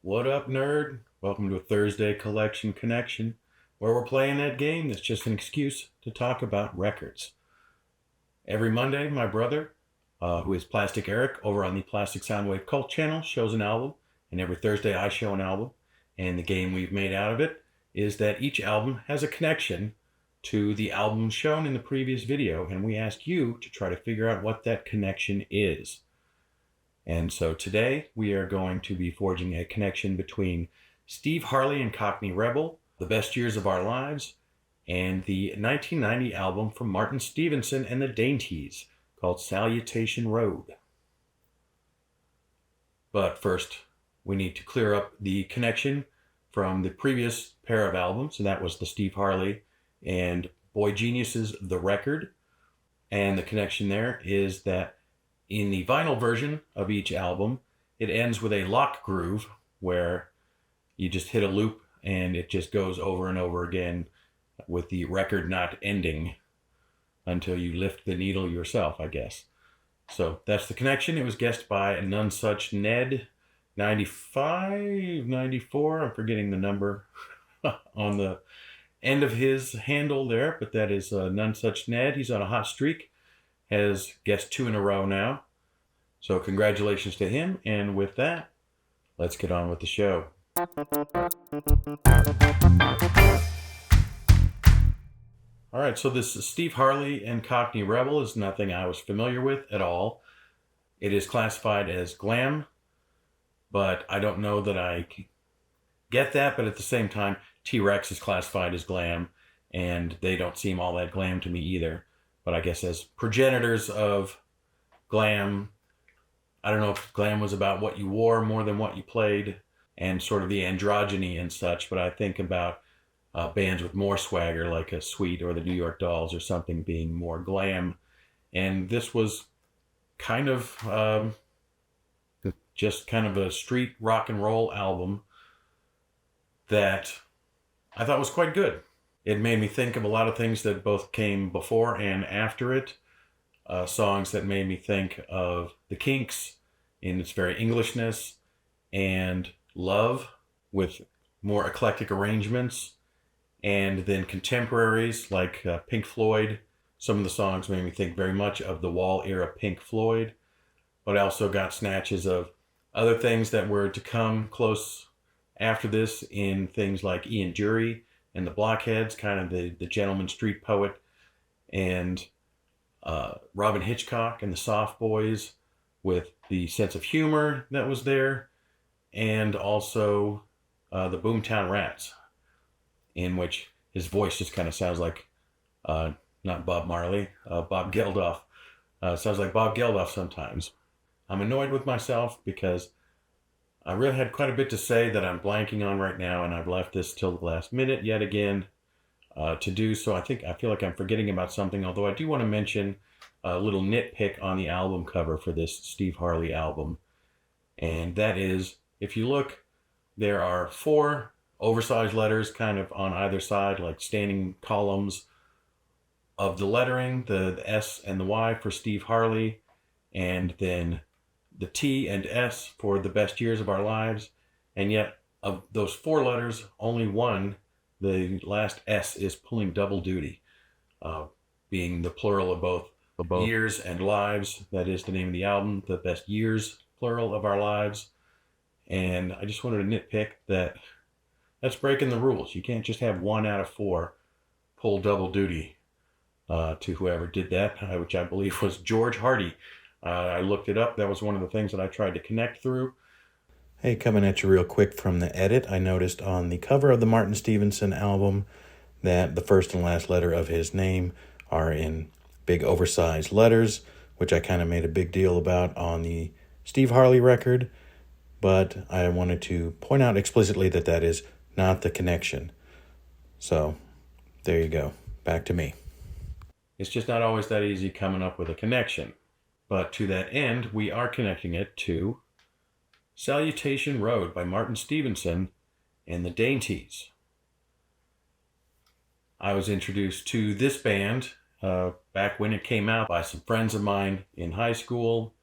What up, nerd? Welcome to a Thursday Collection Connection, where we're playing that game that's just an excuse to talk about records. Every Monday, my brother, who is Plastic Eric over on the Plastic Soundwave Cult channel, shows an album, and every Thursday I show an album. And the game we've made out of it is that each album has a connection to the album shown in the previous video, and we ask you to try to figure out what that connection is. And so today we are going to be forging a connection between Steve Harley and Cockney Rebel, The Best Years of Our Lives, and the 1990 album from Martin Stevenson and the Dainties called Salutation Road. But first, we need to clear up the connection from the previous pair of albums, and that was the Steve Harley and Boy Genius's The Record. And the connection there is that in the vinyl version of each album, it ends with a lock groove where you just hit a loop and it just goes over and over again with the record not ending until you lift the needle yourself, I guess. So that's the connection. It was guessed by None Such Ned, 95, 94, I'm forgetting the number on the end of his handle there, but that is None Such Ned. He's on a hot streak. Has guessed 2 in a row now. So congratulations to him. And with that, let's get on with the show. All right, so this Steve Harley and Cockney Rebel is nothing I was familiar with at all. It is classified as glam, but I don't know that I get that. But at the same time, T-Rex is classified as glam, and they don't seem all that glam to me either. But I guess as progenitors of glam, I don't know if glam was about what you wore more than what you played and sort of the androgyny and such, but I think about bands with more swagger like a Sweet or the New York Dolls or something being more glam. And this was kind of just kind of a street rock and roll album that I thought was quite good. It made me think of a lot of things that both came before and after it. Songs that made me think of The Kinks in its very Englishness, and Love with more eclectic arrangements, and then contemporaries like Pink Floyd. Some of the songs made me think very much of the Wall era Pink Floyd, but I also got snatches of other things that were to come close after this in things like Ian Dury and the Blockheads, kind of the gentleman street poet, and Robin Hitchcock and the Soft Boys with the sense of humor that was there, and also the Boomtown Rats, in which his voice just kind of sounds like, not Bob Marley, Bob Geldof. Sounds like Bob Geldof sometimes. I'm annoyed with myself because I really had quite a bit to say that I'm blanking on right now, and I've left this till the last minute yet again to do. So I feel like I'm forgetting about something, although I do want to mention a little nitpick on the album cover for this Steve Harley album. And that is, if you look, there are 4 oversized letters kind of on either side, like standing columns of the lettering, the S and the Y for Steve Harley, and then the T and S for The Best Years of Our Lives. And yet, of those 4 letters, only one, the last S, is pulling double duty, being the plural of both years and lives. That is the name of the album, The Best Years, plural, of Our Lives. And I just wanted to nitpick that's breaking the rules. You can't just have 1 out of 4 pull double duty to whoever did that, which I believe was George Hardy. I looked it up. That was one of the things that I tried to connect through. Hey, coming at you real quick from the edit, I noticed on the cover of the Martin Stevenson album that the first and last letter of his name are in big oversized letters, which I kind of made a big deal about on the Steve Harley record, but I wanted to point out explicitly that that is not the connection. So, there you go. Back to me. It's just not always that easy coming up with a connection. But to that end, we are connecting it to Salutation Road by Martin Stevenson and the Dainties. I was introduced to this band back when it came out by some friends of mine in high school,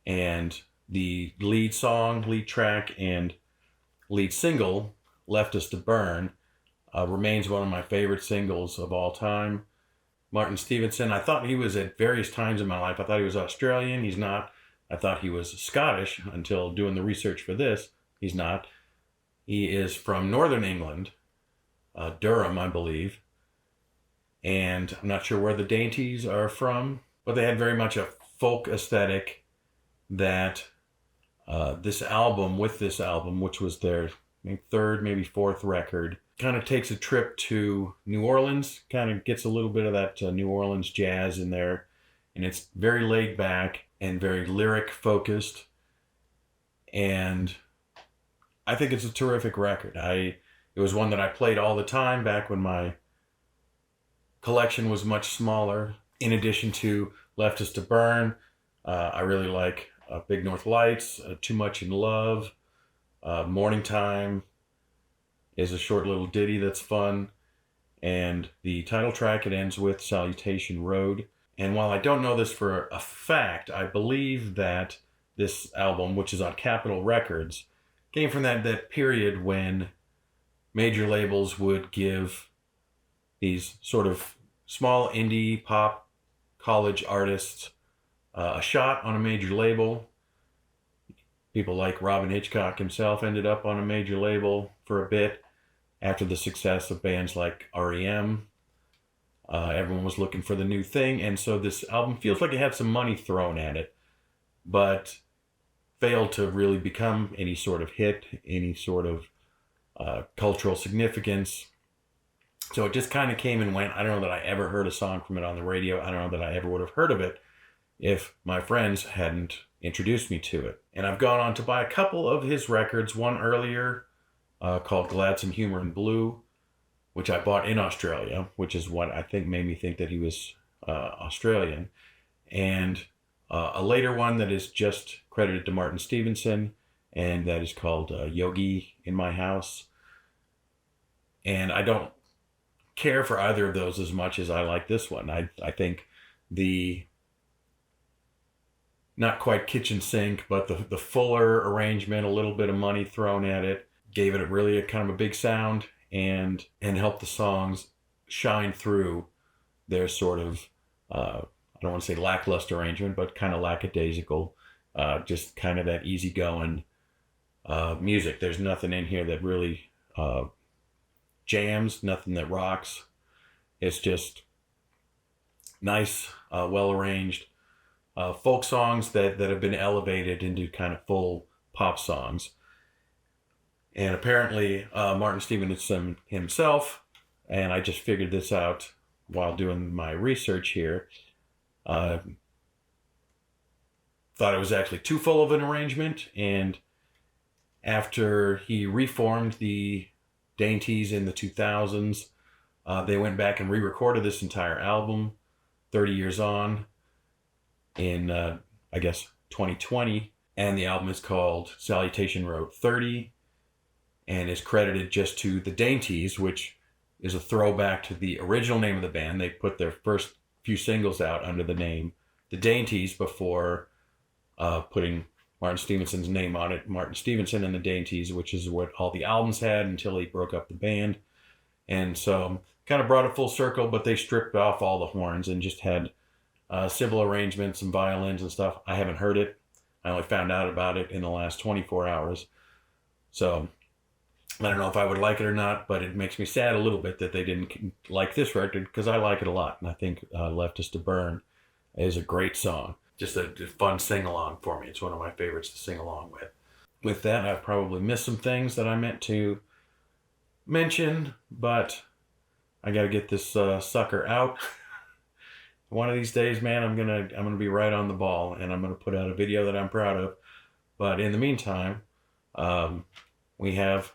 and the lead track, and lead single, Left Us to Burn, remains one of my favorite singles of all time. Martin Stevenson, I thought he was at various times in my life. I thought he was Australian. He's not. I thought he was Scottish until doing the research for this. He's not. He is from Northern England, Durham, I believe. And I'm not sure where the Dainties are from, but they had very much a folk aesthetic that this album, which was their third, maybe fourth record, kind of takes a trip to New Orleans, kind of gets a little bit of that New Orleans jazz in there. And it's very laid back and very lyric focused. And I think it's a terrific record. It was one that I played all the time back when my collection was much smaller. In addition to Left Us to Burn, I really like Big North Lights, Too Much in Love, Morning Time is a short little ditty that's fun, and the title track, it ends with Salutation Road. And while I don't know this for a fact, I believe that this album, which is on Capitol Records, came from that period when major labels would give these sort of small indie pop college artists a shot on a major label. People like Robin Hitchcock himself ended up on a major label for a bit after the success of bands like REM. Everyone was looking for the new thing, and so this album feels like it had some money thrown at it, but failed to really become any sort of hit, any sort of cultural significance. So it just kind of came and went. I don't know that I ever heard a song from it on the radio. I don't know that I ever would have heard of it if my friends hadn't introduced me to it. And I've gone on to buy a couple of his records, one earlier called Gladsome Humor in Blue, which I bought in Australia, which is what I think made me think that he was Australian. And a later one that is just credited to Martin Stevenson, and that is called Yogi in My House. And I don't care for either of those as much as I like this one. I think the not quite kitchen sink, but the fuller arrangement, a little bit of money thrown at it, gave it really a kind of a big sound and helped the songs shine through their sort of, I don't want to say lackluster arrangement, but kind of lackadaisical, just kind of that easygoing music. There's nothing in here that really jams, nothing that rocks. It's just nice, well-arranged folk songs that have been elevated into kind of full pop songs. And apparently Martin Stevenson himself, and I just figured this out while doing my research here, thought it was actually too full of an arrangement, and after he reformed the Dainties in the 2000s, they went back and re-recorded this entire album 30 years on in, I guess, 2020. And the album is called Salutation Road 30 and is credited just to the Dainties, which is a throwback to the original name of the band. They put their first few singles out under the name The Dainties before putting Martin Stevenson's name on it. Martin Stevenson and the Dainties, which is what all the albums had until he broke up the band. And so kind of brought it full circle, but they stripped off all the horns and just had cymbal arrangements and violins and stuff. I haven't heard it. I only found out about it in the last 24 hours. So I don't know if I would like it or not, but it makes me sad a little bit that they didn't like this record, because I like it a lot. And I think Left Us to Burn is a great song. Just a fun sing-along for me. It's one of my favorites to sing along with. With that, I've probably missed some things that I meant to mention, but I got to get this sucker out. One of these days, man, I'm gonna be right on the ball, and I'm gonna put out a video that I'm proud of. But in the meantime, we have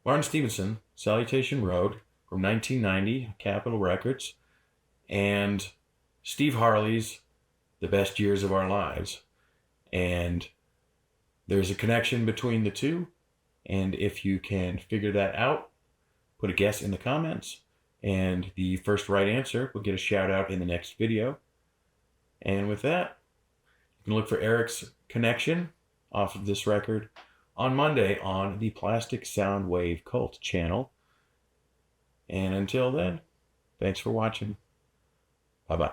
Martin Stevenson, Salutation Road from 1990, Capitol Records, and Steve Harley's The Best Years of Our Lives. And there's a connection between the two, and if you can figure that out, put a guess in the comments, and the first right answer will get a shout out in the next video. And with that, you can look for Eric's connection off of this record on Monday on the Plastic Soundwave Cult channel. And until then, thanks for watching. Bye-bye.